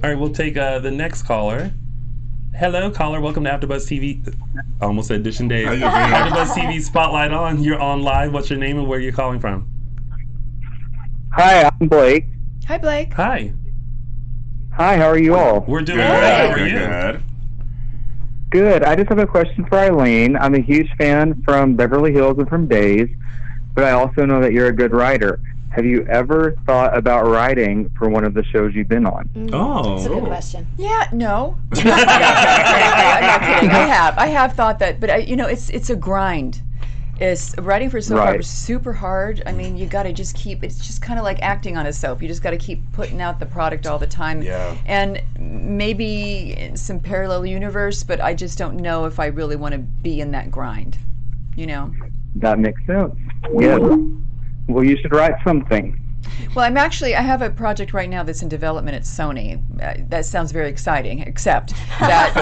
All right, we'll take the next caller. Hello, caller. Welcome to AfterBuzz TV. I almost said Dishin Days. AfterBuzz TV Spotlight on. You're on live. What's your name and where are you calling from? Hi, I'm Blake. Hi, Blake. Hi. Hi, how are you all? We're doing great. How are you? Good. Good. I just have a question for Eileen. I'm a huge fan from Beverly Hills and from Days, but I also know that you're a good writer. Have you ever thought about writing for one of the shows you've been on? Oh. That's a good question. Yeah, no. I'm not kidding. I have thought that, but it's a grind. Writing for a soap opera is super hard. I mean, you got to just keep. It's just kind of like acting on a soap. You just got to keep putting out the product all the time. Yeah. And maybe some parallel universe, but I just don't know if I really want to be in that grind. You know. That makes sense. Yes. Well, you should write something. Well, I have a project right now that's in development at Sony. That sounds very exciting, except that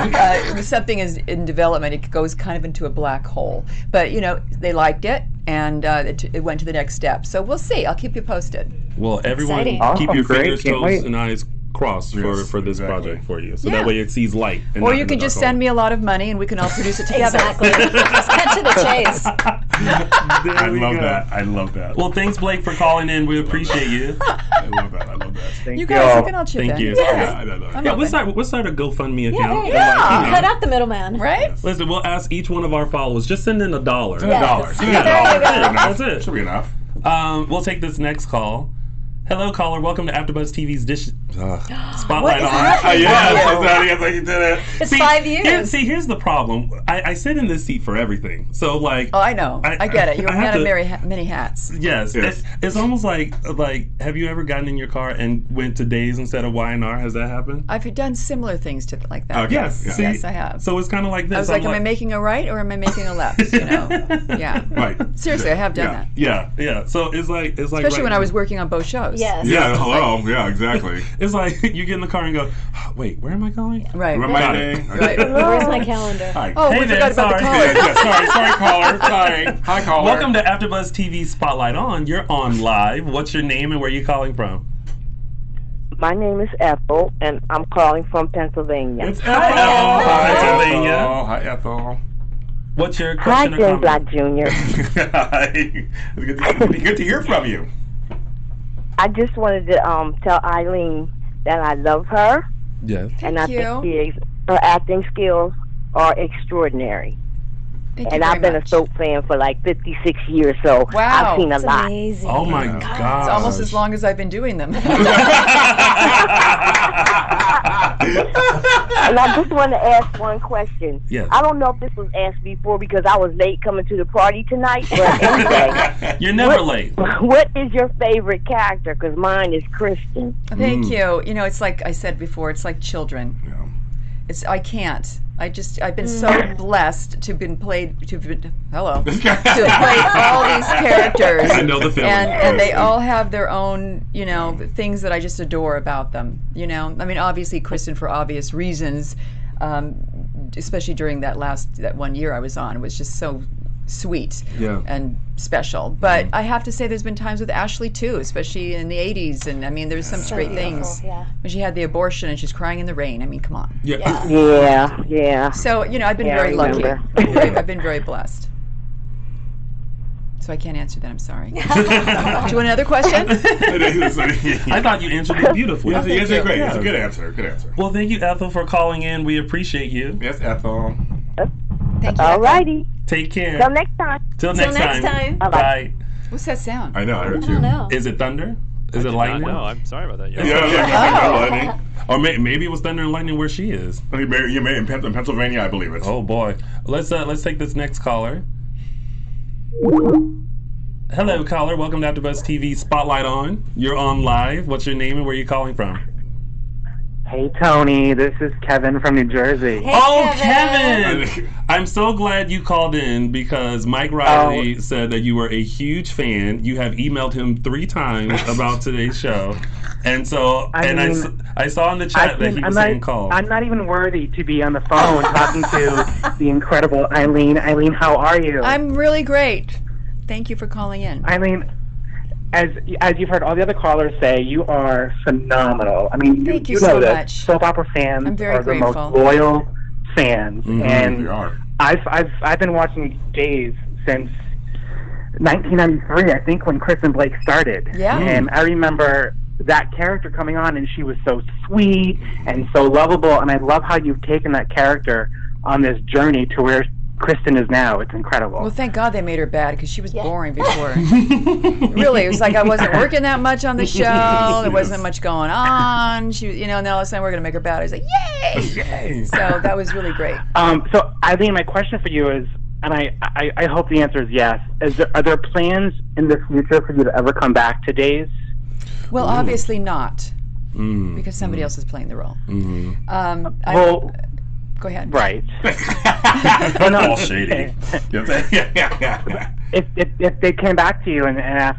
when something is in development, it goes kind of into a black hole. But, they liked it, and it went to the next step. So we'll see. I'll keep you posted. Well, everyone, keep your fingers, toes, and eyes crossed for this project for you. So that way it sees light. Or you can just send me a lot of money, and we can all produce it together. Exactly. Just cut to the chase. I love that. Well, thanks, Blake, for calling in. We appreciate you. I love that. Thank you guys, you can all chip in. Thank you. Yeah, we'll start a GoFundMe account. Cut out the middleman. Right? Listen, we'll ask each one of our followers, just send in $1. Yes. That's it. Should be enough. We'll take this next call. Hello, caller. Welcome to AfterBuzz TV's Spotlight on. Yes, like you did it. It's 5 years. Here's the problem. I sit in this seat for everything. So, like... Oh, I know. I get it. You're a man of many hats. Yes. It's almost like, have you ever gotten in your car and went to Days instead of Y&R? Has that happened? I've done similar things like that. Okay. Yes. Yes, I have. So it's kind of like this. I was like, am I making a right or am I making a left? Yeah. Right. Seriously, I have done that. Yeah. So it's like especially when I was working on both shows. Yes. Yeah, hello. Yeah, exactly. It's like you get in the car and go, wait, where am I going? Right. Remember my name? Right. Where's my calendar? Hi. Oh, we forgot about the caller. Sorry, caller. Sorry. Hi, caller. Welcome to AfterBuzz TV Spotlight on. You're on live. What's your name and where are you calling from? My name is Ethel, and I'm calling from Pennsylvania. It's Ethel. Pennsylvania. Hi, Ethel. What's your Hi, question or comment? Lott Jr. Hi. It's good to hear from you. I just wanted to tell Eileen that I love her. Yes. And I think her acting skills are extraordinary. Thank you I've been much. a soap fan for like 56 years, so Wow. I've seen a lot. Amazing. Oh my God. It's almost as long as I've been doing them. And I just want to ask one question. Yes. I don't know if this was asked before because I was late coming to the party tonight, but anyway. You're never late. What is your favorite character? Because mine is Kristen. Thank you. It's like I said before, it's like children. Yeah. I can't. I've been so blessed to play all these characters. I know the feeling. And they all have their own, things that I just adore about them. I mean, obviously Kristen for obvious reasons, especially during that 1 year I was on, was just so sweet and special. But I have to say there's been times with Ashley too, especially in the 80s, and I mean there's some great things. When she had the abortion and she's crying in the rain, I mean, come on. Yeah. So, I've been very lucky. I've been very blessed. So I can't answer that, I'm sorry. Do you want another question? I thought you answered it beautifully. You answered great. It's a good answer. Well, thank you, Ethel, for calling in. We appreciate you. Yes, Ethel. Thank you. All righty. Take care. Till next time. Till next time. Bye. What's that sound? I know, I heard you. I don't know. Is it thunder? Is it lightning? No, I'm sorry about that. Yeah. Or maybe it was thunder and lightning where she is. In Pennsylvania, I believe it. Oh boy. Let's take this next caller. Hello, caller. Welcome to AfterBuzz TV Spotlight On. You're on live. What's your name and where are you calling from? Hey, Tony. This is Kevin from New Jersey. Hey, Kevin! I'm so glad you called in because Mike Riley said that you were a huge fan. You have emailed him 3 times about today's show. And so, I saw in the chat that he was saying call. I'm not even worthy to be on the phone talking to the incredible Eileen. Eileen, how are you? I'm really great. Thank you for calling in. Eileen, as you've heard all the other callers say, you are phenomenal. I mean, Thank you know so that much. soap opera fans I'm very are grateful. the most loyal fans, and You are. I've been watching Days since 1993, I think, when Kristen Blake started. Yeah. And I remember that character coming on, and she was so sweet and so lovable, and I love how you've taken that character on this journey to where Kristen is now. It's incredible. Well, thank God they made her bad because she was boring before. Really, it was like I wasn't working that much on the show. There wasn't much going on. She, and then all of a sudden we're going to make her bad. I was like, yay! So that was really great. So Eileen, my question for you is, and I hope the answer is yes. Are there plans in the future for you to ever come back to Days? Well, obviously not, because somebody else is playing the role. Go ahead. Right. All shady. If they came back to you and asked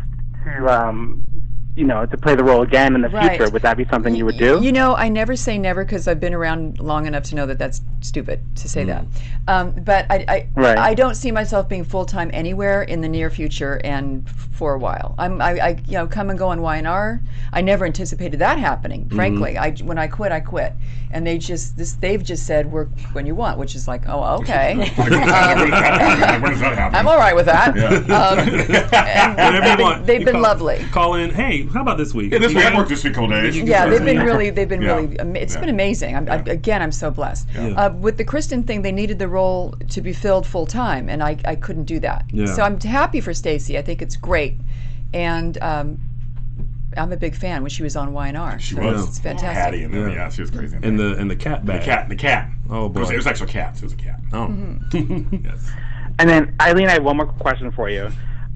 to play the role again in the future, would that be something you would do? I never say never because I've been around long enough to know that that's stupid to say that. But I don't see myself being full-time anywhere in the near future and for a while. I come and go on Y&R. I never anticipated that happening, frankly. When I quit. And they've just said work when you want, which is like, oh, okay. When does that happen? I'm all right with that. Whenever you want. They've been lovely. Call in. Hey, how about this week? Yeah, this week I worked this week all day. Yeah, they've been really. It's been amazing. I'm so blessed. Yeah. With the Kristen thing, they needed the role to be filled full time, and I couldn't do that. Yeah. So I'm happy for Stacey. I think it's great, and I'm a big fan when she was on Y&R. She so was. It's fantastic. Hattie in there. Yeah, she was crazy. And the cat bag. The cat. Oh boy. It was actually cats. It was a cat. Oh. Yes. And then Eileen, I have one more question for you.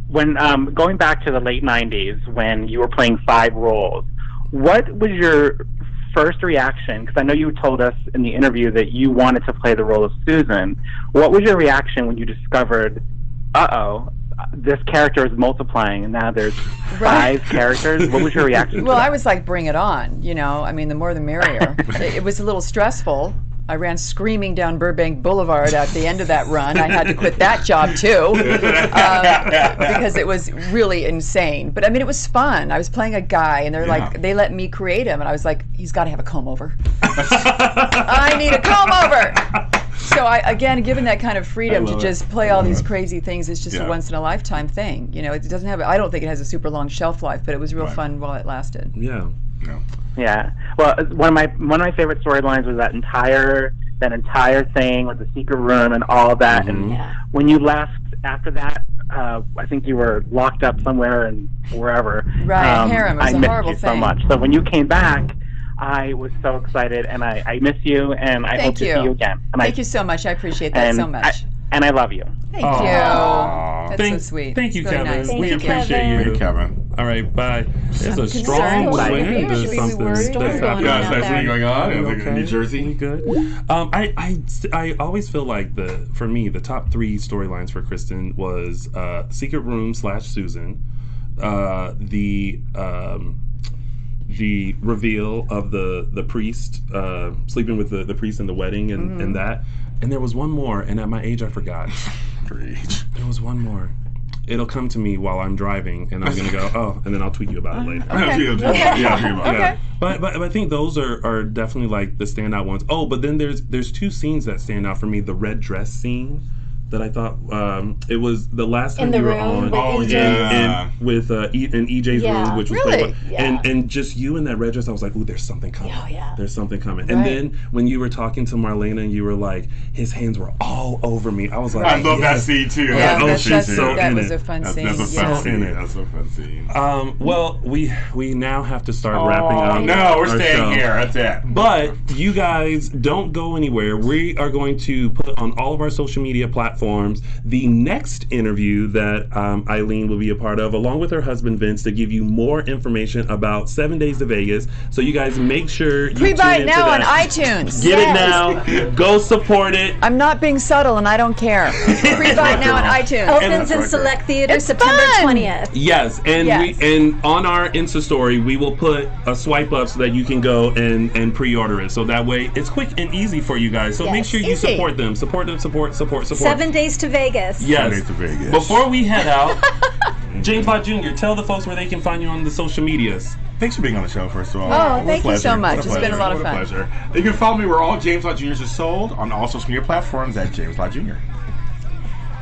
When going back to the late '90s, when you were playing 5 roles, what was your first reaction? Because I know you told us in the interview that you wanted to play the role of Susan. What was your reaction when you discovered, this character is multiplying and now there's 5 characters? What was your reaction? Well, I was like, bring it on. I mean, the more the merrier. It was a little stressful. I ran screaming down Burbank Boulevard at the end of that run. I had to quit that job too because it was really insane. But I mean, it was fun. I was playing a guy, and they let me create him, and I was like, he's got to have a comb over. I need a comb over. So again, given that kind of freedom to just play all these crazy things, it's just a once in a lifetime thing. It doesn't have. I don't think it has a super long shelf life, but it was real fun while it lasted. Yeah. No. Yeah. Well, one of my favorite storylines was that entire thing with the secret room and all of that. And when you left after that, I think you were locked up somewhere and wherever. Right, harem. It was a horrible thing. thing. So much. So when you came back, I was so excited, and I miss you, and I hope to see you again. Thank you so much. I appreciate that so much. And I love you. Thank you. That's so sweet. Thank you, Kevin. Nice. We appreciate you. Thank you, Kevin. All right, bye. There's a strong wind or something that's happening. That's what's going on in New Jersey. You good? I always feel like for me the top 3 storylines for Kristen was Secret Room / Susan, the reveal of the priest sleeping with the priest in the wedding and that, and there was one more, and at my age I forgot. There was one more. It'll come to me while I'm driving, and I'm gonna go, and then I'll tweet you about it later. Okay. But I think those are definitely like the standout ones. Oh, but then there's 2 scenes that stand out for me. The red dress scene that I thought it was the last time you were on in EJ's room, which was really? And just you in that red dress, I was like, ooh, there's something coming. Oh, yeah. There's something coming. Right. And then when you were talking to Marlena and you were like, his hands were all over me, I was like, I love that scene too. Yeah, she's so that in was it. a fun scene. That's a fun scene. That's a fun scene. Well, we now have to start wrapping up. No, we're staying show. here. That's it. But you guys don't go anywhere. We are going to put on all of our social media platforms the next interview that Eileen will be a part of, along with her husband Vince, to give you more information about 7 Days to Vegas. So you guys make sure you pre-buy it now that. on iTunes. Get it now. Go support it. I'm not being subtle, and I don't care. Pre-buy it now on iTunes. Opens in select theaters September 20th. Yes, and we on our Insta story we will put a swipe up so that you can go and pre-order it. So that way it's quick and easy for you guys. So make sure you support them. Support. 7 Days to Vegas. Yes. 7 Days to Vegas. Before we head out, James Lott Jr., tell the folks where they can find you on the social medias. Thanks for being on the show, first of all. Oh, thank you so much. It's been a lot of fun. Pleasure. You can follow me where all James Lott Jr.'s are sold on all social media platforms at James Lott Jr.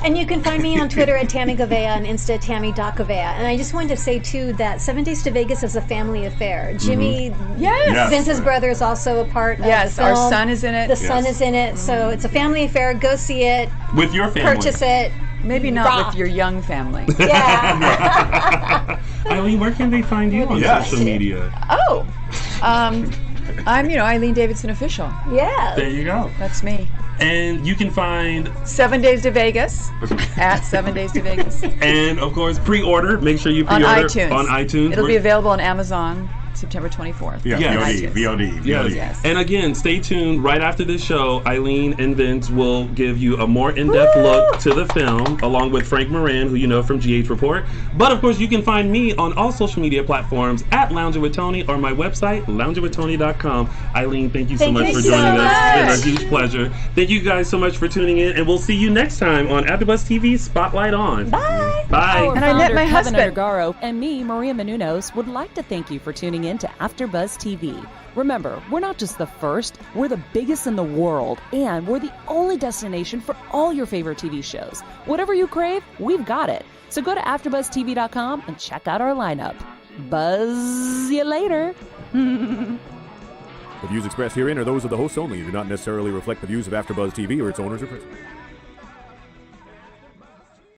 And you can find me on Twitter at Tami Goveia and Insta at Tami.Goveia. And I just wanted to say, too, that 7 Days to Vegas is a family affair. Jimmy, Vince's brother, is also a part of the film. Our son is in it. The son is in it. So it's a family affair. Go see it. With your family. Purchase it. Maybe not with your young family. Yeah. Eileen, where can they find you on social media? Oh, I'm, Eileen Davidson Official. Yeah. There you go. That's me. And you can find 7 Days to Vegas at 7 Days to Vegas. And, of course, pre-order. Make sure you pre-order on iTunes. It'll be available on Amazon September 24th. VOD. Yes. And again, stay tuned. Right after this show, Eileen and Vince will give you a more in-depth look to the film, along with Frank Moran, who you know from GH Report. But of course, you can find me on all social media platforms at Lounging with Tony or my website, loungingwithtony.com. Eileen, thank you so much for joining us. It's been a huge pleasure. Thank you guys so much for tuning in, and we'll see you next time on AfterBuzz TV Spotlight On. Bye. Bye. And I met my husband, Kevin Undergaro, and me, Maria Menounos, would like to thank you for tuning in to AfterBuzz TV. Remember, we're not just the first, we're the biggest in the world, and we're the only destination for all your favorite TV shows. Whatever you crave, we've got it. So go to AfterBuzzTV.com and check out our lineup. Buzz you later. The views expressed herein are those of the hosts only and do not necessarily reflect the views of AfterBuzz TV or its owners or principals.